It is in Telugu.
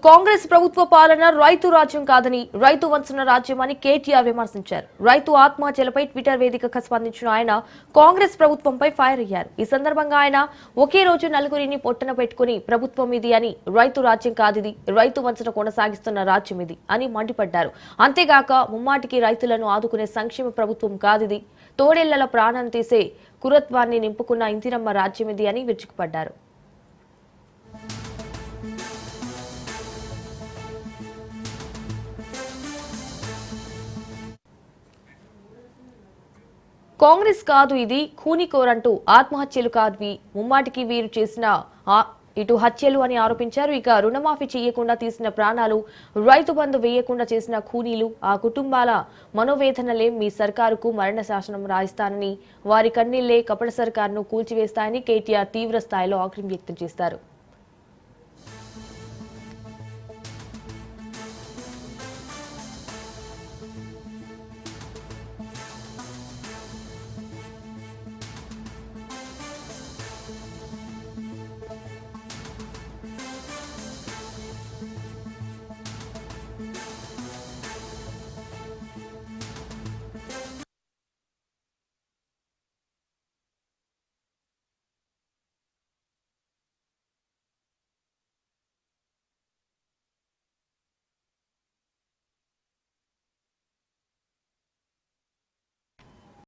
కాంగ్రెస్ ప్రభుత్వ పాలన రైతు రాజ్యం కాదని రైతు వంచన రాజ్యమని కేటీఆర్ విమర్శించారు. రైతు ఆత్మహత్యలపై ట్విట్టర్ వేదికగా స్పందించిన ఆయన కాంగ్రెస్ ప్రభుత్వంపై ఫైర్ అయ్యారు. ఈ సందర్భంగా ఆయన ఒకే రోజు నలుగురిని పొట్టన పెట్టుకుని ప్రభుత్వం ఇది అని, రైతు రాజ్యం కాదిది, రైతు వంచన కొనసాగిస్తున్న రాజ్యం ఇది అని మండిపడ్డారు. అంతేగాక ముమ్మాటికి రైతులను ఆదుకునే సంక్షేమ ప్రభుత్వం కాదిది, తోడేళ్ల ప్రాణాన్ని తీసే కురత్వాన్ని నింపుకున్న ఇందిరమ్మ రాజ్యం ఇది అని విరుచుకుపడ్డారు. కాంగ్రెస్ కాదు ఇది, ఖూనీకోరంటూ ఆత్మహత్యలు కాదు, ముమ్మాటికి వీరు చేసిన ఇటు హత్యలు అని ఆరోపించారు. ఇక రుణమాఫీ చేయకుండా తీసిన ప్రాణాలు, రైతు బంధు వేయకుండా చేసిన ఖూనీలు, ఆ కుటుంబాల మనోవేదనలే మీ సర్కారుకు మరణ శాసనం రాయిస్తానని, వారి కన్నీళ్లే కపట సర్కారును కూల్చివేస్తాయని కేటీఆర్ తీవ్ర స్థాయిలో ఆగ్రహం వ్యక్తం చేశారు.